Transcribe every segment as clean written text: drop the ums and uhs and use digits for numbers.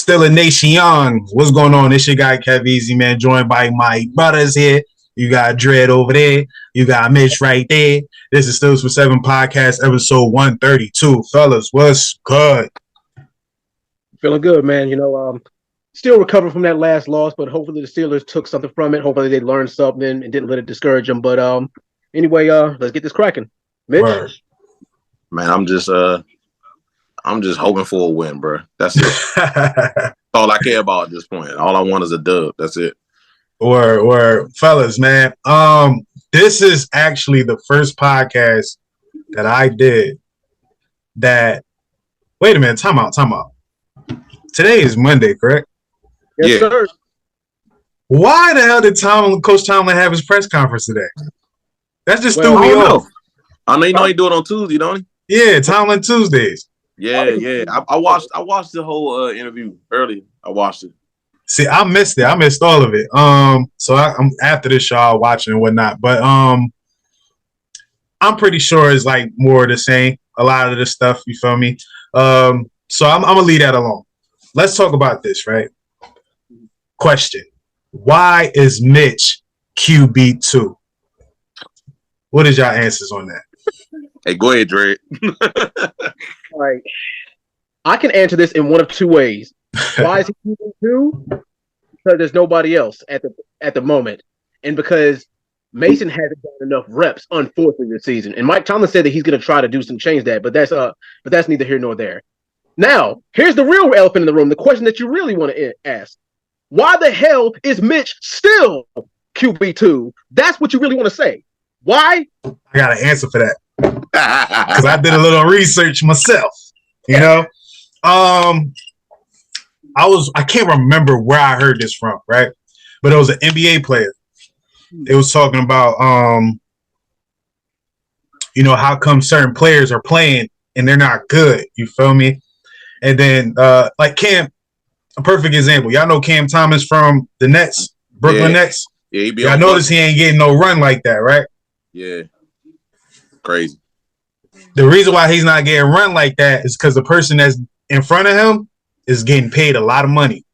Still a nation. What's going on? It's your guy KevEZE, man, joined by my brothers here. You got Dread over there. You got Mitch right there. This is Steelers for 7 podcast, episode 132. Fellas, what's good? Feeling good, man. Still recovering from that last loss, but hopefully the Steelers took something from it. Hopefully they learned something and didn't let it discourage them. But anyway, let's get this cracking. Mitch? Word. Man, I'm just hoping for a win, bro. That's it. That's all I care about at this point. All I want is a dub. That's it. Word. Fellas, man. This is actually the first podcast that I did that. Wait a minute. Time out. Today is Monday, correct? Yes, sir. Why the hell did Coach Tomlin have his press conference today? That just threw me off. I know he do it on Tuesday, don't he? Yeah, Tomlin Tuesdays. Yeah. I watched the whole interview earlier. I watched it. See, I missed it. I missed all of it. So I'm after this show, I'll watch it and whatnot. But I'm pretty sure it's like more of the same. A lot of this stuff, you feel me? So I'm gonna leave that alone. Let's talk about this, right? Question: why is Mitch QB2? What is y'all answers on that? Hey, go ahead, Dre. All right. I can answer this in one of two ways. Why is he QB2? Because there's nobody else at the moment, and because Mason hasn't gotten enough reps, unfortunately, this season. And Mike Tomlin said that he's going to try to do some change that, but that's neither here nor there. Now, here's the real elephant in the room. The question that you really want to ask: why the hell is Mitch still QB2? That's what you really want to say. Why? I got an answer for that because I did a little research myself. You know, I can't remember where I heard this from, right? But it was an NBA player. It was talking about, how come certain players are playing and they're not good. You feel me? And then, like Cam, a perfect example. Y'all know Cam Thomas from the Nets, Brooklyn Nets. Yeah, y'all notice he ain't getting no run like that, right? Yeah. Crazy. The reason why he's not getting run like that is because the person that's in front of him is getting paid a lot of money.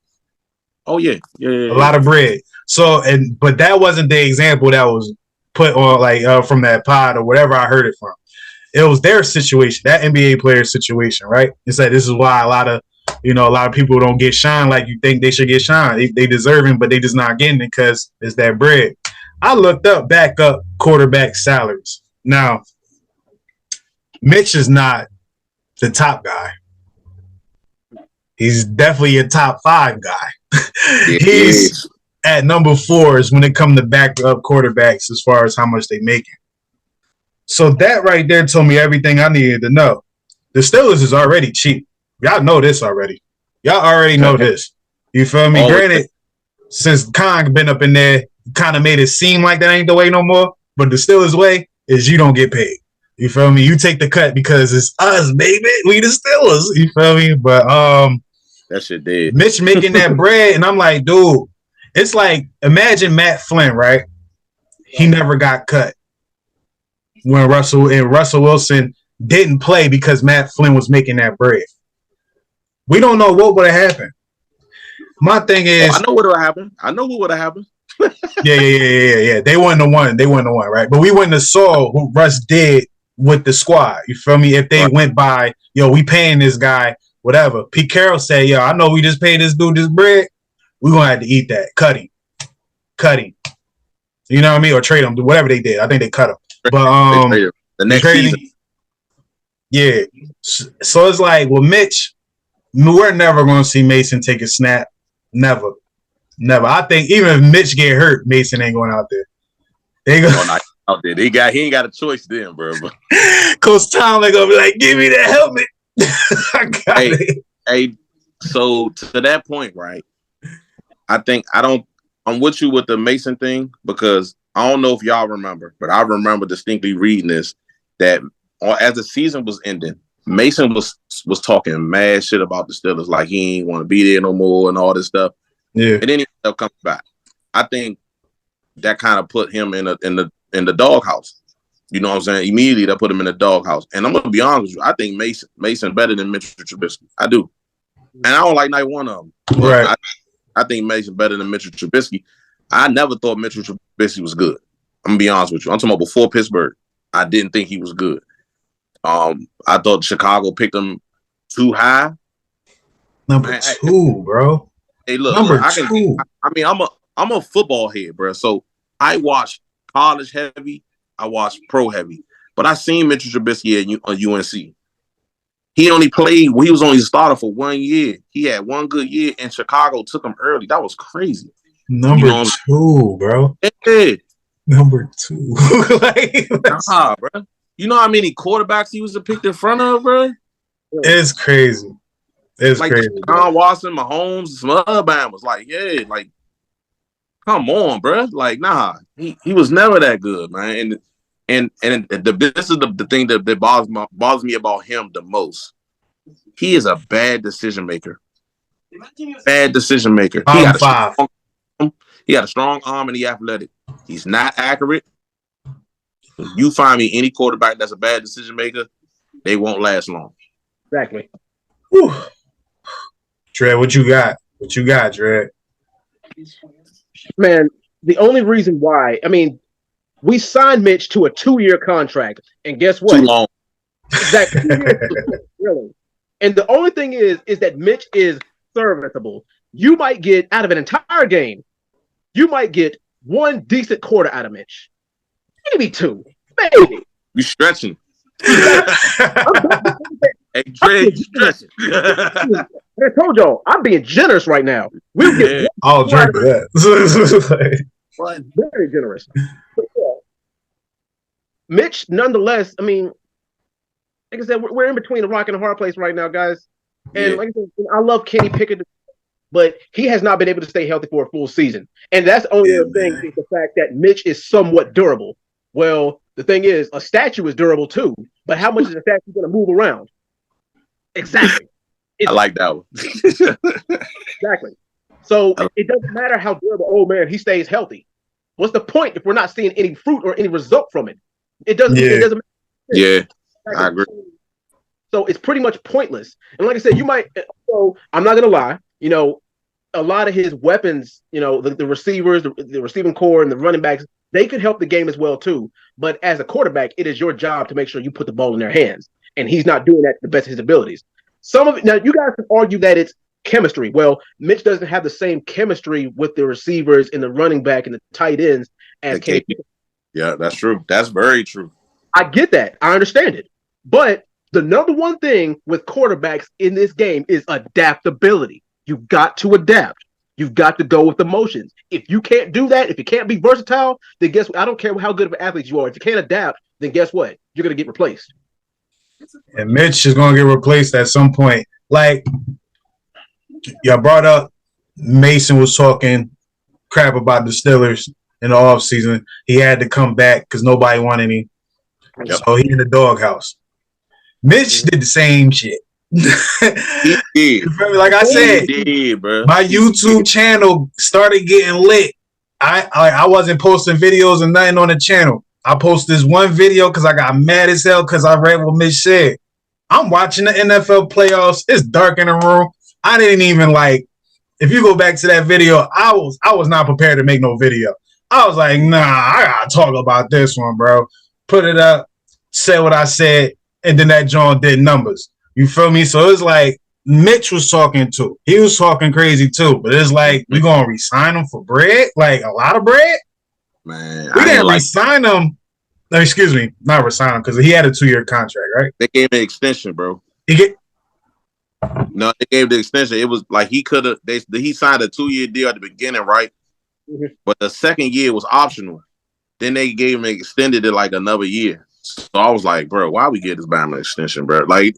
Oh, yeah. A lot of bread. So, but that wasn't the example that was put on from that pod or whatever I heard it from. It was their situation, that NBA player situation, right? It's like this is why a lot of people don't get shine like you think they should get shine. They deserve it, but they just not getting it because it's that bread. I looked up backup quarterback salaries. Now, Mitch is not the top guy. He's definitely a top 5 guy. He's at number 4 when it comes to backup quarterbacks as far as how much they making. So that right there told me everything I needed to know. The Steelers is already cheap. Y'all know this already. Y'all already know this. You feel me? Granted, since Khan been up in there, kind of made it seem like that ain't the way no more. But the Steelers way is you don't get paid. You feel me? You take the cut because it's us, baby. We the Steelers. You feel me? But that shit did. Mitch making that bread, and I'm like, dude, it's like imagine Matt Flynn, right? He never got cut when Russell Wilson didn't play because Matt Flynn was making that bread. We don't know what would have happened. My thing is, I know what would have happened. Yeah. They wouldn't have won, right? But we wouldn't have saw what Russ did with the squad. You feel me? If they went by, we paying this guy, whatever. Pete Carroll said, I know we just paid this dude this bread. We're going to have to eat that. Cut him. You know what I mean? Or trade him. Whatever they did. I think they cut him. But the next season. Yeah. So it's like, well, Mitch, we're never going to see Mason take a snap. Never. I think even if Mitch get hurt, Mason ain't going out there. They go out there. He ain't got a choice then, bro. Coach Tomlin gonna be like, "Give me the helmet." I got it. Hey, so to that point, right? I'm with you with the Mason thing because I don't know if y'all remember, but I remember distinctly reading this that as the season was ending, Mason was talking mad shit about the Steelers, like he ain't want to be there no more and all this stuff. Yeah, and then he comes back. I think that kind of put him in the doghouse. You know what I'm saying? Immediately that put him in the doghouse. And I'm gonna be honest with you, I think Mason better than Mitchell Trubisky. I do. and I don't like neither one of them. Right. I think Mason better than Mitchell Trubisky. I never thought Mitchell Trubisky was good. I'm gonna be honest with you. I'm talking about before Pittsburgh. I didn't think he was good. I thought Chicago picked him too high. Number two, bro. Hey, look, Number two. I mean, I'm a football head, bro. So I watch college heavy. I watch pro heavy. But I seen Mitchell Trubisky at UNC. He only played. He was only a starter for 1 year. He had one good year, and Chicago took him early. That was crazy. Number two, bro. Yeah. Number two. Bro. You know how many quarterbacks he was picked in front of, bro? It's crazy. It's like crazy. John Watson, Mahomes, some other band was like, yeah, like, come on, bro. Like, nah, he was never that good, man. And this is the thing that bothers me about him the most. He is a bad decision maker. Bad decision maker. He got a strong arm and he's athletic. He's not accurate. If you find me any quarterback that's a bad decision maker, they won't last long. Exactly. Whew. Dre, what you got? What you got, Dre? Man, the only reason why, I mean, we signed Mitch to a 2-year contract, and guess what? Too long. Exactly. Really. And the only thing is that Mitch is serviceable. You might get out of an entire game, you might get one decent quarter out of Mitch. Maybe two. Maybe. You stretching. Hey, Dre, you stretching. I told y'all, I'm being generous right now. We'll get I'll drink that. Very generous. But, yeah. Mitch, nonetheless, I mean, like I said, we're in between a rock and a hard place right now, guys. And like I said, I love Kenny Pickett, but he has not been able to stay healthy for a full season. And that's the only thing is the fact that Mitch is somewhat durable. Well, the thing is, a statue is durable too, but how much is a statue going to move around? Exactly. I like that one. Exactly. So it doesn't matter how durable, oh man, he stays healthy. What's the point if we're not seeing any fruit or any result from it? It doesn't matter. Yeah, I agree. So it's pretty much pointless. And like I said, you might, so I'm not going to lie, you know, a lot of his weapons, you know, the receivers, the receiving core and the running backs, they could help the game as well too. But as a quarterback, it is your job to make sure you put the ball in their hands. And he's not doing that to the best of his abilities. Some of it, now you guys can argue that it's chemistry. Well, Mitch doesn't have the same chemistry with the receivers and the running back and the tight ends as Kenny. Yeah, that's true. That's very true. I get that. I understand it. But the number one thing with quarterbacks in this game is adaptability. You've got to adapt. You've got to go with the motions. If you can't do that, if you can't be versatile, then guess what? I don't care how good of an athlete you are. If you can't adapt, then guess what? You're going to get replaced. And Mitch is going to get replaced at some point. Like, y'all brought up Mason was talking crap about the Steelers in the offseason. He had to come back because nobody wanted him. Yep. So he in the doghouse. Mitch did the same shit. He did. You feel me? Like I said, bro. My YouTube channel started getting lit. I wasn't posting videos and nothing on the channel. I posted this one video because I got mad as hell because I read what Mitch said. I'm watching the NFL playoffs. It's dark in the room. I didn't even if you go back to that video, I was not prepared to make no video. I was like, nah, I gotta talk about this one, bro. Put it up, said what I said, and then that John did numbers. You feel me? So it's like Mitch was talking too. He was talking crazy too. But it's like, we gonna re-sign him for bread? Like a lot of bread? Man, we didn't re-sign him. No, excuse me, not re-sign him because he had a 2-year contract, right? They gave him an extension, bro. No, they gave the extension. It was like he could have. He signed a 2-year deal at the beginning, right? Mm-hmm. But the second year was optional. Then they gave him extended it like another year. So I was like, bro, why we get this Bama an extension, bro? Like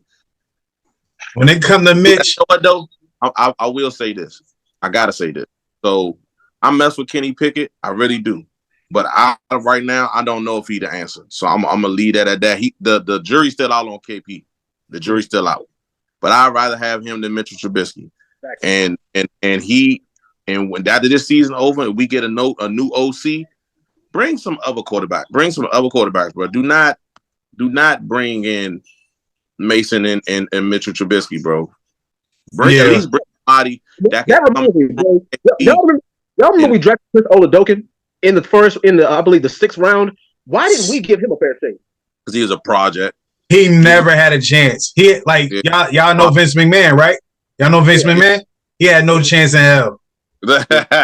when it come to Mitch, you know what though? I will say this. I gotta say this. So I mess with Kenny Pickett. I really do. But right now, I don't know if he the answer. So I'm gonna leave that at that. The jury's still out on KP. The jury's still out. But I'd rather have him than Mitchell Trubisky. Exactly. And when after this season over and we get a new OC, bring some other quarterback. Bring some other quarterbacks, bro. Do not bring in Mason and Mitchell Trubisky, bro. At least bring somebody that can reminds me, bro. Y'all remember we drafted Chris Oladokun in the I believe the 6th round? Why didn't we give him a fair shake? Because he was a project. He never had a chance. Y'all know Vince McMahon, right? Y'all know Vince McMahon? He had no chance in hell.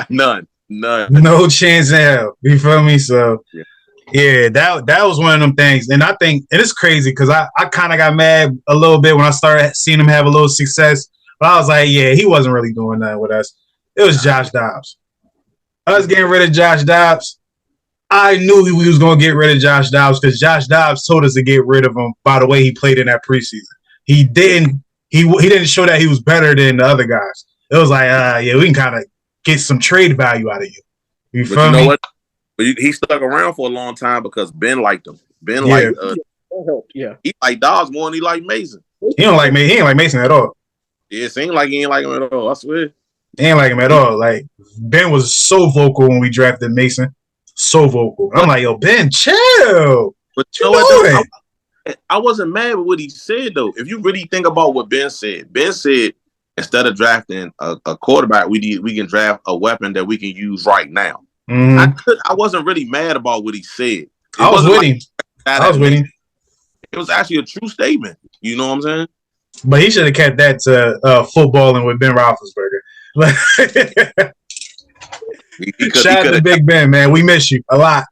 None. No chance in hell. You feel me? So yeah, that was one of them things. And I think it's crazy because I kind of got mad a little bit when I started seeing him have a little success. But I was like, yeah, he wasn't really doing that with us. It was Josh Dobbs. Us getting rid of Josh Dobbs. I knew we was going to get rid of Josh Dobbs because Josh Dobbs told us to get rid of him by the way he played in that preseason. He didn't show that he was better than the other guys. It was like, yeah, we can kind of get some trade value out of you. You feel me? What? But he stuck around for a long time because Ben liked him. Ben he liked Dobbs more than he liked Mason. He ain't like Mason at all. Yeah, it seemed like he ain't like him at all. I swear. He ain't like him at all. Like Ben was so vocal when we drafted Mason. So vocal. I'm like, yo, Ben, chill. But you know what? I wasn't mad with what he said though. If you really think about what Ben said instead of drafting a quarterback, we can draft a weapon that we can use right now. Mm-hmm. I wasn't really mad about what he said. I was with him. It was actually a true statement. You know what I'm saying? But he should have kept that to footballing with Ben Roethlisberger. Shout out to Big Ben, man. We miss you a lot.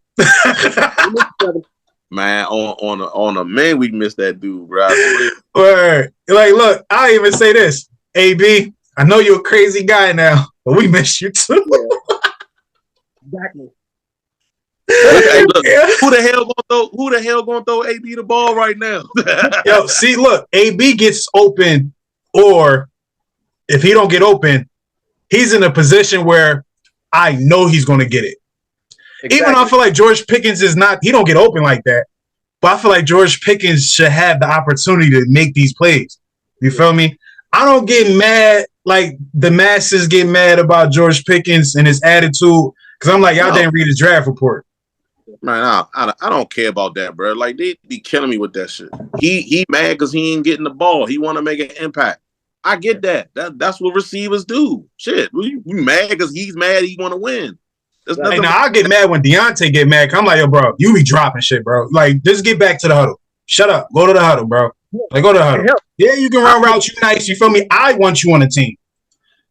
Man, on a man, we miss that dude, bro. Word. Like, look, I'll even say this. AB, I know you're a crazy guy now, but we miss you too. Exactly. Hey, look, who the hell gonna throw AB the ball right now? Yo, see, look, AB gets open, or if he don't get open, he's in a position where I know he's gonna get it. Exactly. Even though I feel like George Pickens he don't get open like that, but I feel like George Pickens should have the opportunity to make these plays. You feel me? I don't get mad like the masses get mad about George Pickens and his attitude because I'm like, y'all didn't read his draft report. Man, I don't care about that, bro. Like, they be killing me with that shit. He mad because he ain't getting the ball. He want to make an impact. I get that. That's what receivers do. Shit, we mad because he's mad. He want to win. Hey, now I'll get mad when Deontay get mad. I'm like, yo, bro, you be dropping shit, bro. Like, just get back to the huddle. Shut up. Go to the huddle, bro. Like, go to the huddle. Yeah, you can run routes. You nice. You feel me? I want you on the team.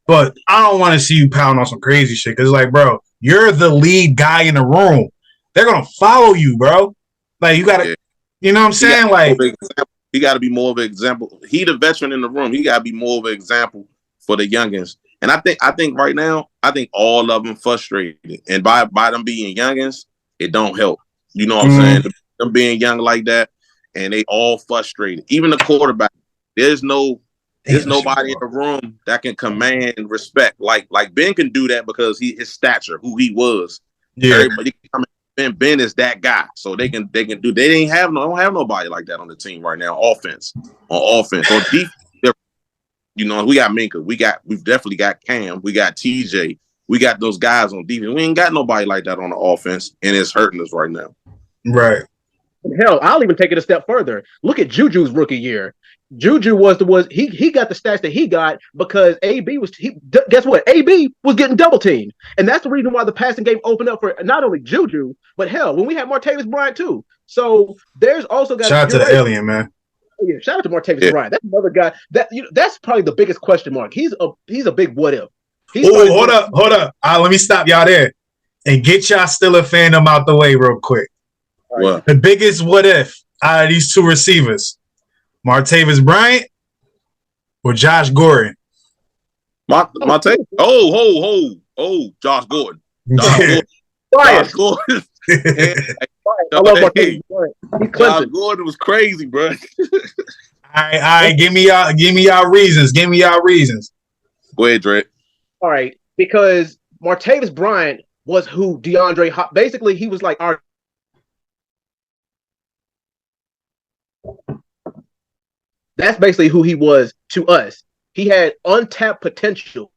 But I don't want to see you pound on some crazy shit. Because, like, bro, you're the lead guy in the room. They're going to follow you, bro. Like, you got to, you know what I'm saying? Like, he got to be more of an example. He the veteran in the room. He got to be more of an example for the youngins. And I think right now, all of them frustrated. And by them being youngins, it don't help. You know what I'm saying? Them being young like that, and they all frustrated. Even the quarterback, there's nobody in the room that can command respect. Like Ben can do that because his stature, who he was. Yeah. Everybody can come. Ben is that guy, so they can do. They don't have nobody like that on the team right now. On offense, on defense. You know, we got Minka, we've definitely got Cam, we got TJ, we got those guys on defense. We ain't got nobody like that on the offense, and it's hurting us right now. Right. Hell, I'll even take it a step further. Look at Juju's rookie year. Juju he got the stats that he got because guess what? AB was getting double teamed. And that's the reason why the passing game opened up for not only Juju, but hell, when we had Martavis Bryant too. So there's also got shout out to the alien, man. Yeah, shout out to Martavis Bryant. That's another guy that's probably the biggest question mark. He's a big what if. Hold up. Let me stop y'all there and get y'all Steelers fandom out the way real quick. What? The biggest what if out of these two receivers, Martavis Bryant or Josh Gordon? Martavis. Josh Gordon. Josh Gordon. I love Martavis Bryant. Josh Gordon was crazy, bro. All right. Give me y'all reasons. Go ahead, Dre. All right, because Martavis Bryant was who basically he was like our. That's basically who he was to us. He had untapped potential.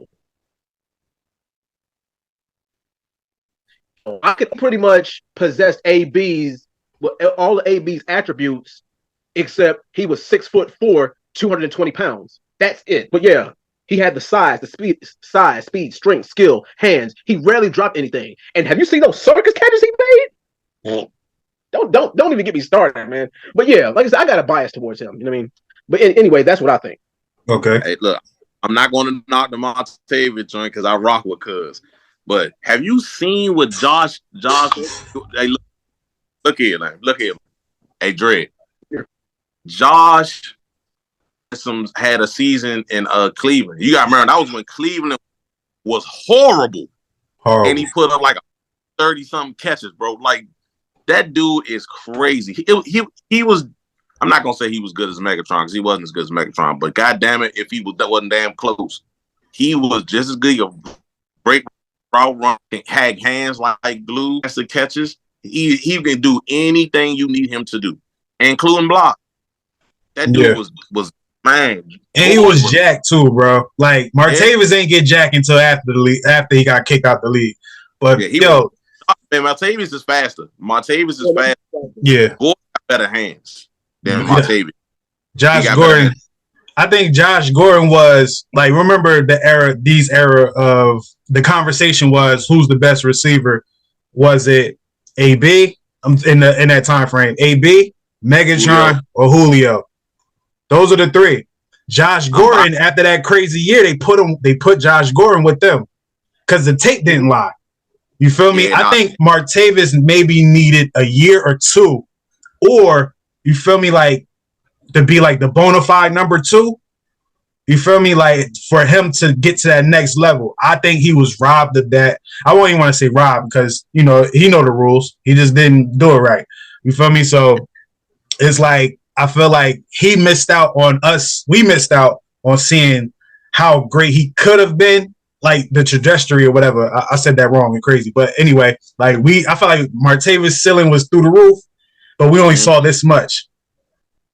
I could pretty much possess all the AB's attributes, except he was 6'4", 220 pounds. That's it. But yeah, He had the speed, strength, skill, hands. He rarely dropped anything. And have you seen those circus catches he made? Don't even get me started, man. But yeah, like I said, I got a bias towards him. You know what I mean? But anyway, that's what I think. Okay. Hey, look, I'm not going to knock the Montavious joint because I rock with Cuz. But have you seen what Josh? Hey, look here, man. Look here. Hey, Dredd. Josh had a season in Cleveland. You got to remember, that was when Cleveland was horrible. And he put up like 30-something catches, bro. Like, that dude is crazy. He was, I'm not going to say he was good as Megatron because he wasn't as good as Megatron, but God damn it, if he wasn't damn close, he was just as good. Break route run, had hands like glue. That's the catches. He can do anything you need him to do, including block. That dude was man. And he was jacked too, bro. Like Martavis ain't get jacked until after he got kicked out the league. But man, Martavis is faster. Martavis is faster. Yeah. Gordon got better hands than Martavis. Josh Gordon. I think Josh Gordon was like, remember these era of the conversation was who's the best receiver? Was it AB in that time frame? AB, Megatron, or Julio? Those are the three. Josh Gordon, after that crazy year, they put Josh Gordon with them because the tape didn't lie. You feel me? I think Martavis maybe needed a year or two, or you feel me, like to be like the bona fide number two. You feel me? Like for him to get to that next level, I think he was robbed of that. I won't even want to say robbed because he know the rules. He just didn't do it right. You feel me? So it's like I feel like he missed out on us. We missed out on seeing how great he could have been. Like the trajectory or whatever. I said that wrong and crazy. But anyway, like I feel like Martavis' ceiling was through the roof, but we only saw this much.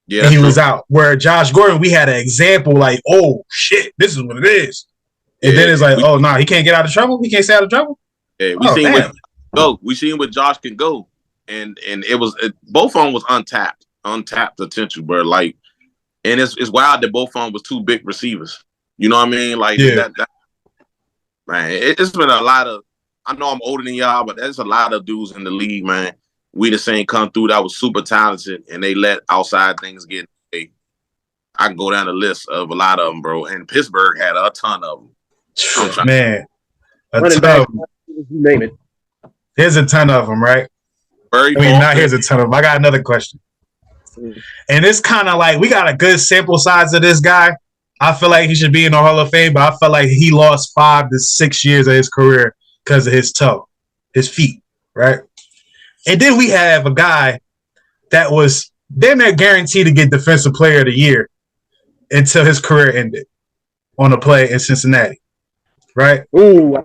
Yeah, and he was out. Where Josh Gordon, we had an example like, oh shit, this is what it is. And then it's like, oh no, he can't get out of trouble. He can't stay out of trouble. Yeah, we seen what Josh can go, and it was both of them was untapped potential, bro. Like, and it's wild that both of them was two big receivers. You know what I mean? Like that man, it's been a lot of. I know I'm older than y'all, but there's a lot of dudes in the league, man. We the same come through that was super talented, and they let outside things get. I can go down the list of a lot of them, bro. And Pittsburgh had a ton of them. Man, a ton of them. You name it. Here's a ton of them, right? Here's a ton of them. I got another question. And it's kind of like we got a good sample size of this guy. I feel like he should be in the Hall of Fame, but I feel like he lost 5 to 6 years of his career because of his feet, right? And then we have a guy that was damn near guaranteed to get Defensive Player of the Year until his career ended on a play in Cincinnati, right? Ooh.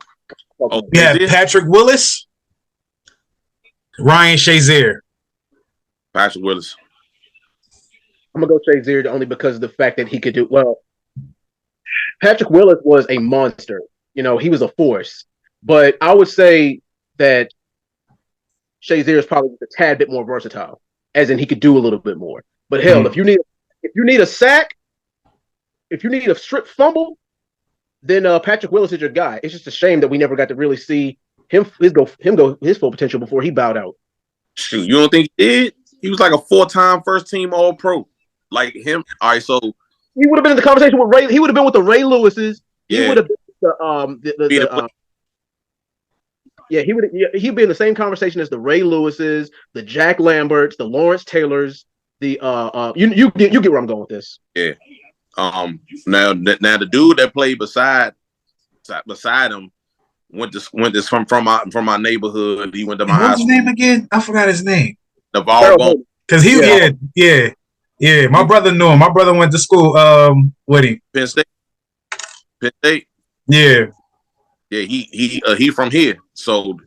We have Patrick Willis, Ryan Shazier. Patrick Willis. I'm going to go Shazier only because of the fact that he could do well. Patrick Willis was a monster. You know, he was a force. But I would say that Shazier is probably a tad bit more versatile, as in he could do a little bit more. But hell, if you need a sack, if you need a strip fumble, then Patrick Willis is your guy. It's just a shame that we never got to really see his full potential before he bowed out. Shoot, you don't think he did? He was like a 4-time first-team All-Pro. Like him. All right, so he would have been in the conversation with Ray. He would have been with the Ray Lewises. He would have been he'd be in the same conversation as the Ray Lewises, the Jack Lamberts, the Lawrence Taylors, the you get where I'm going with this. Yeah. Now the dude that played beside him went from my neighborhood. He went to my high school. What's his name again? I forgot his name. Navarro Bowman. Because yeah. My brother knew him. My brother went to school with him. Penn State. Yeah. Yeah, he from here. So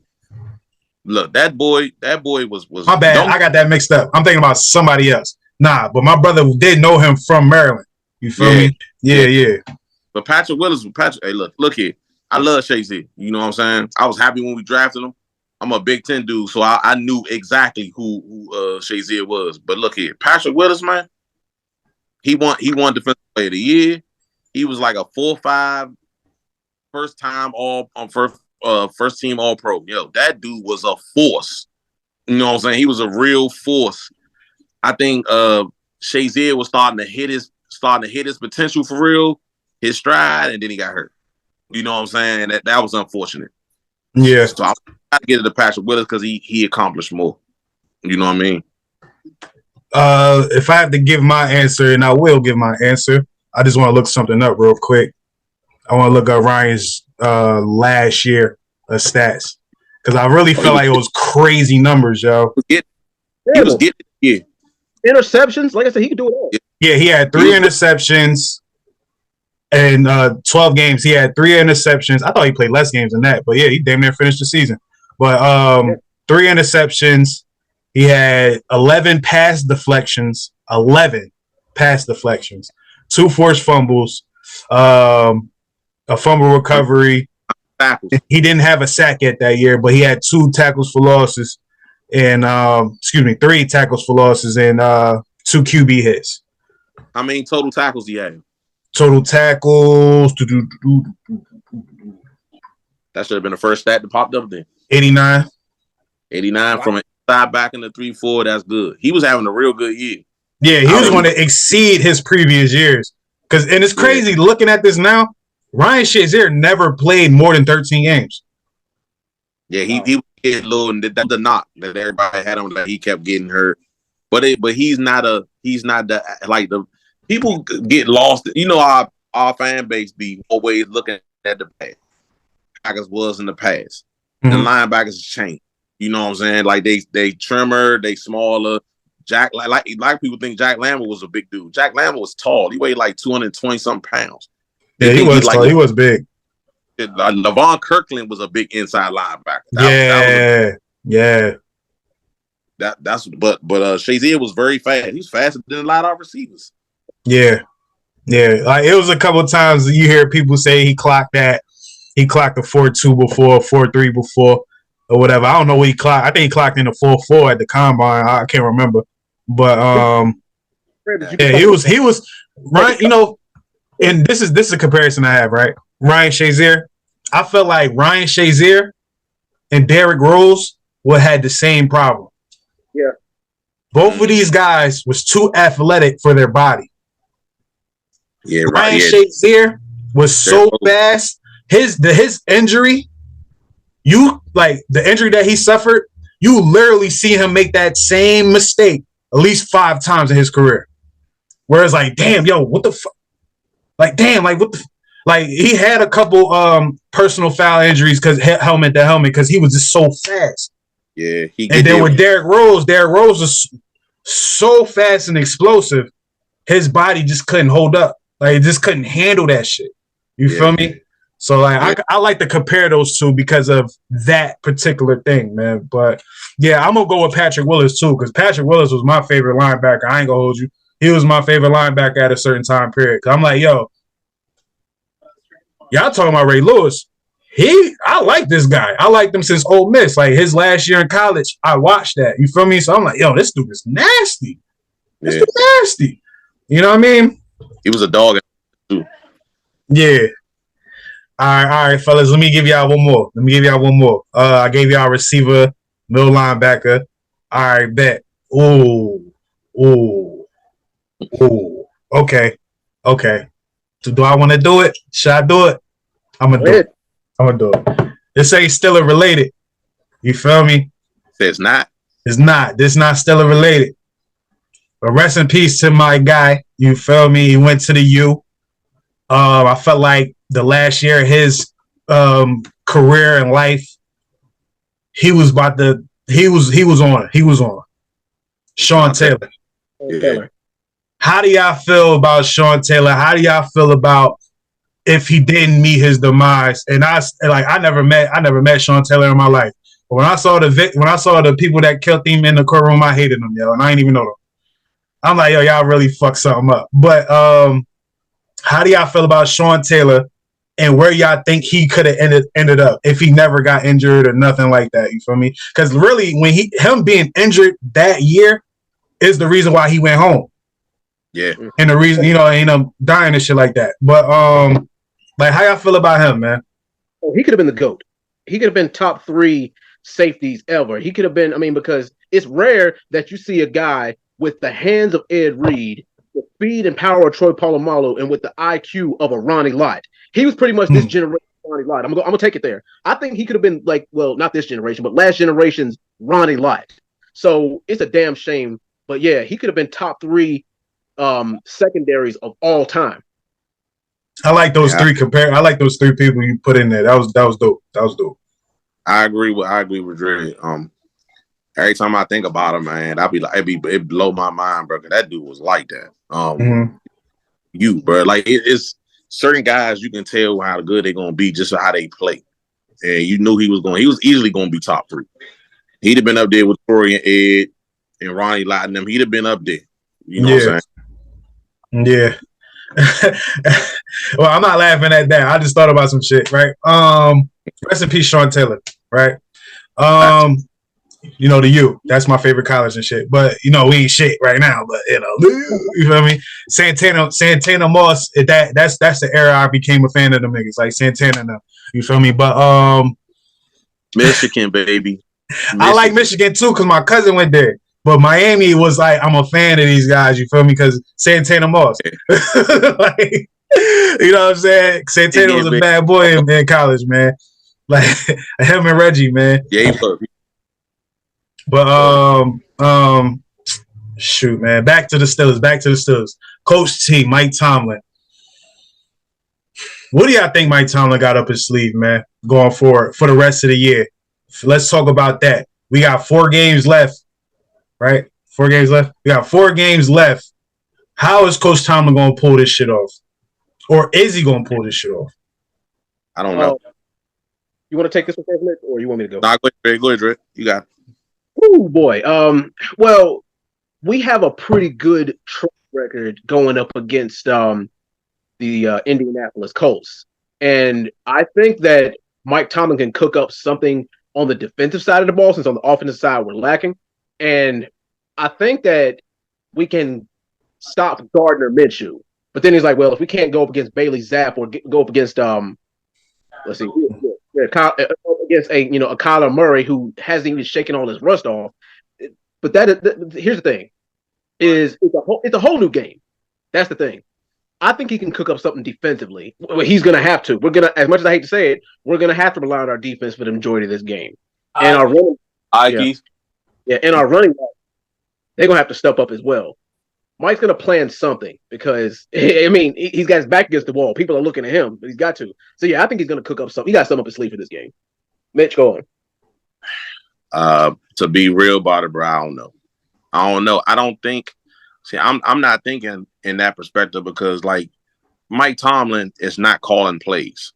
look, that boy was my bad. I got that mixed up. I'm thinking about somebody else. Nah, but my brother did know him from Maryland. You feel me? Yeah. But Patrick Willis, hey, look here. I love Shazier. You know what I'm saying? I was happy when we drafted him. I'm a Big Ten dude, so I knew exactly who Shazier was. But look here, Patrick Willis, man, he won Defensive Player of the Year. He was like a 4-5 first team All Pro. Yo, that dude was a force. You know what I'm saying? He was a real force. I think KevEZE was starting to hit his potential for real, his stride, and then he got hurt. You know what I'm saying? That was unfortunate. Yeah. So I got to get it to Patrick Willis because he accomplished more. You know what I mean? If I have to give my answer, and I will give my answer, I just want to look something up real quick. I want to look up Ryan's last year stats because I really feel like it was crazy numbers, yo. He was getting interceptions. Like I said, he could do it all. Yeah, he had 3 interceptions in 12 games. He had 3 interceptions. I thought he played less games than that, but yeah, he damn near finished the season. But 3 interceptions. He had 11 pass deflections. 11 pass deflections. 2 forced fumbles. A fumble recovery. Tackles. He didn't have a sack yet that year, but he had 2 tackles for losses and 3 tackles for losses and 2 QB hits. How many total tackles he had? Total tackles. That should have been the first stat that popped up then. 89. 89 from an inside back in the 3-4. That's good. He was having a real good year. Yeah, he was going to exceed his previous years. And it's crazy looking at this now. Ryan KevEZE never played more than 13 games. Yeah, he was getting low, and that's the knock that everybody had on that he kept getting hurt. But he's not the people get lost. You know, our fan base be always looking at the past. Packers was in the past. Mm-hmm. The linebackers changed. You know what I'm saying? Like they trimmer, they smaller. Jack like people think Jack Lambert was a big dude. Jack Lambert was tall. He weighed like 220 something pounds. Yeah, he was tall. He was big. Levon Kirkland was a big inside linebacker. But KevEZE was very fast. He's faster than a lot of our receivers. Yeah. Like it was a couple of times you hear people say he clocked a 4.2 before, 4.3 before, or whatever. I don't know what he clocked. I think he clocked in a 4.4 at the combine. I can't remember. But he was right, you know, and this is a comparison I have, right? Ryan KevEZE. I felt like Ryan KevEZE and Derrick Rose would had the same problem. Yeah. Both of these guys was too athletic for their body. Yeah, Ryan KevEZE was so fast. His injury, the injury that he suffered, you literally see him make that same mistake at least 5 times in his career. Whereas, like, damn, yo, what the fuck? Like, damn, like, what the like, he had a couple personal foul injuries because helmet to helmet because he was just so fast. Yeah, and then with Derrick Rose was so fast and explosive, his body just couldn't hold up. Like, it just couldn't handle that shit. You feel me? So, like, I like to compare those two because of that particular thing, man. But, yeah, I'm going to go with Patrick Willis, too, because Patrick Willis was my favorite linebacker. I ain't going to hold you. He was my favorite linebacker at a certain time period. Cause I'm like, yo, y'all talking about Ray Lewis. I like this guy. I liked him since Ole Miss. Like, his last year in college, I watched that. You feel me? So I'm like, yo, this dude is nasty. This dude nasty. You know what I mean? He was a dog, too. Yeah. All right, fellas. Let me give y'all one more. I gave y'all receiver, middle linebacker. All right, bet. Ooh. Okay. So do I want to do it? Should I do it? I'm gonna do it. This ain't Steeler related. You feel me? It's not. It's not. This not Steeler related. But rest in peace to my guy. You feel me? He went to the U. I felt like the last year of his career and life, he was on. Sean Taylor. Yeah. How do y'all feel about Sean Taylor? How do y'all feel about if he didn't meet his demise? And I never met Sean Taylor in my life. But when I saw the people that killed him in the courtroom, I hated them, yo, and I ain't even know them. I'm like, yo, y'all really fucked something up. But how do y'all feel about Sean Taylor and where y'all think he could have ended up if he never got injured or nothing like that? You feel me? Because really, when him being injured that year is the reason why he went home. Yeah. And the reason, dying and shit like that. But like how y'all feel about him, man? Oh, he could have been the GOAT. He could have been top 3 safeties ever. He could have been, because it's rare that you see a guy with the hands of Ed Reed, the speed and power of Troy Polamalu, and with the IQ of a Ronnie Lott. He was pretty much this generation Ronnie Lott. I'm gonna take it there. I think he could have been not this generation, but last generation's Ronnie Lott. So it's a damn shame. But yeah, he could have been top 3 secondaries of all time. I like those three people you put in there. That was dope. That was dope. I agree with Dre. Every time I think about him, man, I'd be like, it blow my mind, bro. Cause that dude was like that. Bro, like it's certain guys you can tell how good they're gonna be just how they play, and you knew he was easily gonna be top 3. He'd have been up there with Corey and Ed and Ronnie Lott and them. He'd have been up there. You know what I'm saying? Yeah. Well, I'm not laughing at that. I just thought about some shit, right? Rest in peace, Sean Taylor, right? The U. That's my favorite college and shit. But we ain't shit right now. But you feel me? Santana Moss. That's the era I became a fan of them niggas, like Santana now. You feel me? But Michigan, baby. I like Michigan too because my cousin went there. But Miami was like, I'm a fan of these guys, you feel me? Because Santana Moss. Like, you know what I'm saying? Santana was a bad boy in college, man. Like him and Reggie, man. Yeah, he was. But shoot, man. Back to the Steelers. Coach T, Mike Tomlin. What do y'all think Mike Tomlin got up his sleeve, man, going forward for the rest of the year? Let's talk about that. We got 4 games left. Right? 4 games left. We got 4 games left. How is Coach Tomlin going to pull this shit off? Or is he going to pull this shit off? I don't know. You want to take this one first, Nick, or you want me to go? Nah, go ahead, Dre. You got it. Oh, boy. Well, we have a pretty good track record going up against the Indianapolis Colts. And I think that Mike Tomlin can cook up something on the defensive side of the ball since on the offensive side we're lacking. And I think that we can stop Gardner Minshew. But then he's like, well, if we can't go up against Bailey Zapp or go up against against a Kyler Murray who hasn't even shaken all his rust off. But here's the thing: it's a whole new game. That's the thing. I think he can cook up something defensively. Well, he's gonna have to. We're gonna, as much as I hate to say it, we're gonna have to rely on our defense for the majority of this game. And our running, and our running back, they're gonna have to step up as well. Mike's gonna plan something because he's got his back against the wall. People are looking at him, but he's got to. So yeah, I think he's gonna cook up something. He got something up his sleeve for this game. Mitch, go on. To be real about it, bro, I don't know. I don't think. See, I'm not thinking in that perspective because like Mike Tomlin is not calling plays,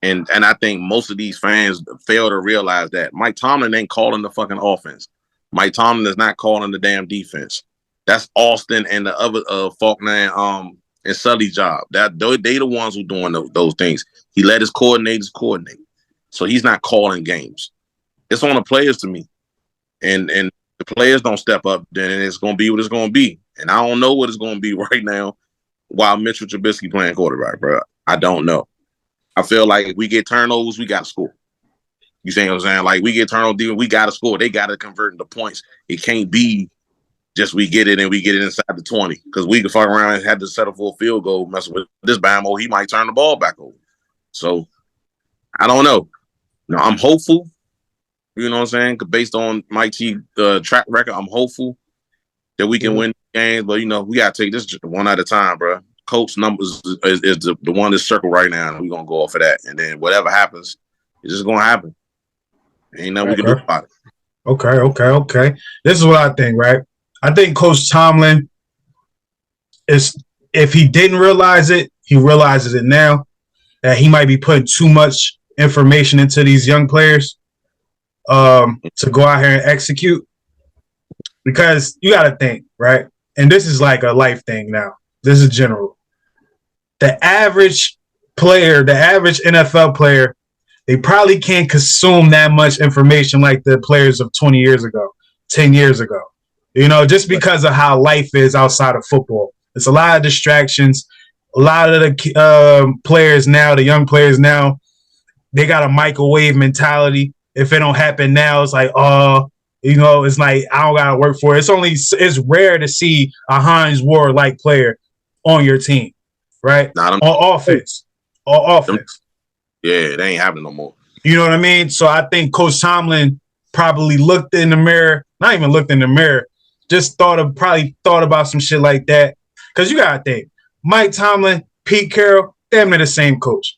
and I think most of these fans fail to realize that Mike Tomlin ain't calling the fucking offense. Mike Tomlin is not calling the damn defense. That's Austin and the other Faulkner and Sully's job. That they the ones who doing those things. He let his coordinators coordinate, so he's not calling games. It's on the players to me, and the players don't step up, then it's gonna be what it's gonna be. And I don't know what it's gonna be right now while Mitchell Trubisky playing quarterback, bro. I don't know. I feel like if we get turnovers, we got to score. You see what I'm saying? Like we get turnovers, we got to score. They got to convert into points. It can't be just we get it and we get it inside the 20 because we can fuck around and have to settle for a field goal. Messing with this Bamo, he might turn the ball back over. So I don't know. No, I'm hopeful. You know what I'm saying? Based on Mike T track record, I'm hopeful that we can win games. But we gotta take this one at a time, bro. Coach numbers is the one that's circled right now, and we're gonna go off of that. And then whatever happens, it's just gonna happen. Ain't nothing we can do about it. Okay. This is what I think, right? I think Coach Tomlin is, if he didn't realize it, he realizes it now, that he might be putting too much information into these young players to go out here and execute. Because you got to think, right? And this is like a life thing now. This is general. The average player, the average NFL player, they probably can't consume that much information like the players of 20 years ago, 10 years ago. Just because of how life is outside of football. It's a lot of distractions. A lot of the players now, the young players now, they got a microwave mentality. If it don't happen now, it's like, oh, it's like I don't gotta work for it. It's rare to see a Hines Ward-like player on your team, right? On offense. On offense. Yeah, they ain't happening no more. You know what I mean? So I think Coach Tomlin probably looked in the mirror, not even looked in the mirror, just thought about some shit like that. Because you gotta think, Mike Tomlin, Pete Carroll, they're the same coach.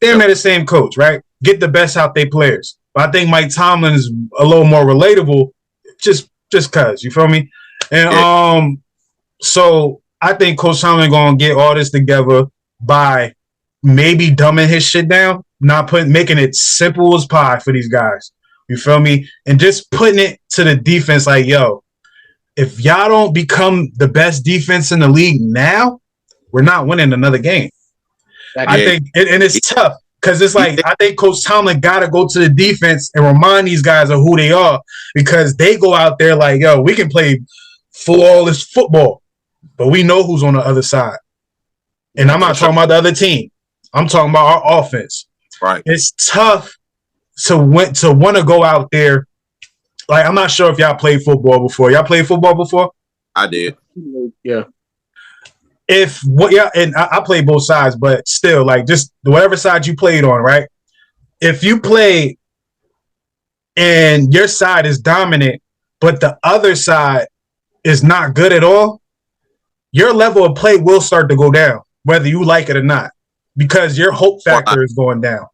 They're the same coach, right? Get the best out their players. But I think Mike Tomlin is a little more relatable, just cause, you feel me? And so I think Coach Tomlin gonna get all this together by maybe dumbing his shit down, making it simple as pie for these guys. You feel me? And just putting it to the defense like, yo, if y'all don't become the best defense in the league now, we're not winning another game. I think, and it's tough because it's like, I think Coach Tomlin got to go to the defense and remind these guys of who they are, because they go out there like, yo, we can play flawless football, but we know who's on the other side. And I'm not talking about the other team. I'm talking about our offense. Right. It's tough to want to go out there. Like, I'm not sure if y'all played football before. Y'all played football before? I did. Yeah. And I played both sides, but still, like, just whatever side you played on, right? If you play and your side is dominant, but the other side is not good at all, your level of play will start to go down, whether you like it or not, because your hope factor is going down.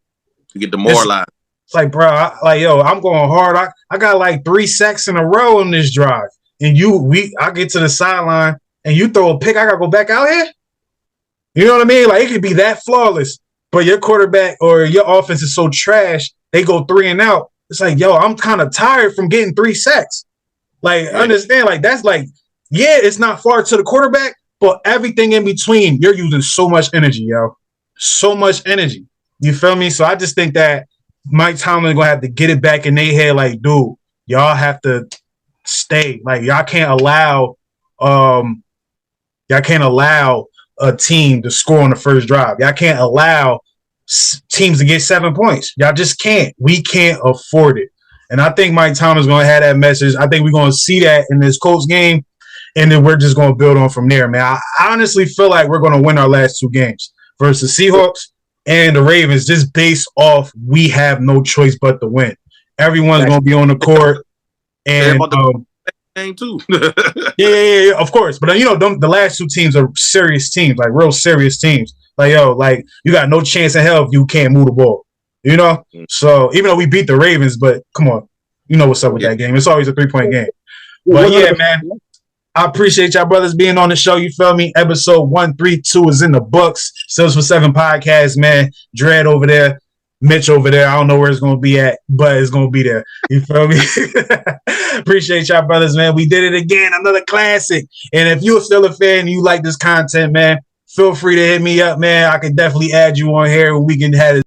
You get demoralized. It's like, bro, I'm going hard. I got like 3 sacks in a row on this drive, and I get to the sideline and you throw a pick, I gotta go back out here. You know what I mean? Like, it could be that flawless, but your quarterback or your offense is so trash, they go 3 and out. It's like, yo, I'm kind of tired from getting 3 sacks. Like, understand? Like, that's like, yeah, it's not far to the quarterback, but everything in between, you're using so much energy, yo. So much energy. You feel me? So I just think that Mike Tomlin gonna have to get it back in their head. Like, dude, y'all have to stay. Like, y'all can't allow a team to score on the first drive. Y'all can't allow teams to get 7 points. Y'all just can't. We can't afford it. And I think Mike Tomlin's going to have that message. I think we're going to see that in this Colts game, and then we're just going to build on from there, man. I honestly feel like we're going to win our last 2 games versus the Seahawks and the Ravens, just based off we have no choice but to win. Everyone's going to be on the court. And game too. yeah, of course. But the last 2 teams are serious teams, like real serious teams. Like, yo, like, you got no chance in hell if you can't move the ball. You know? So even though we beat the Ravens, but come on, you know what's up with that game. It's always a 3-point game. But yeah, man, I appreciate y'all brothers being on the show. You feel me? Episode 132 is in the books. Steelers for 7 podcast, man. Dread over there. Mitch over there. I don't know where it's going to be at, but it's going to be there. You feel me? Appreciate y'all brothers, man. We did it again. Another classic. And if you're still a fan and you like this content, man, feel free to hit me up, man. I can definitely add you on here. We can have it.